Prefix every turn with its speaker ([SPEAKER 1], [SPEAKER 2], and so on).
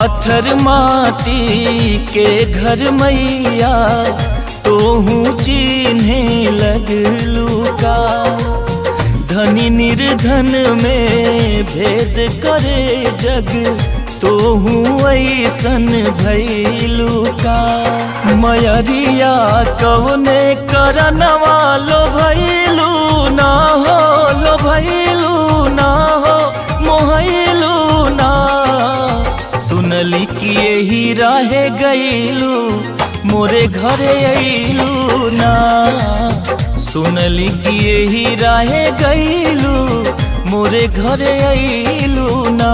[SPEAKER 1] पत्थर माटी के घर मैया तोहू चिन्हे लगलू का। धनी निर्धन में भेद करे जग तोहू ऐसन भैलू का। मयरिया कवने करनवा लो भैलू ना हो, लो भैलू ना हो, मोहलू ना। सुनली कि यही रहे गईलू मोरे घरे अइलू ना। सुनली कि यही रहे गईलू मोरे घरे अइलू ना।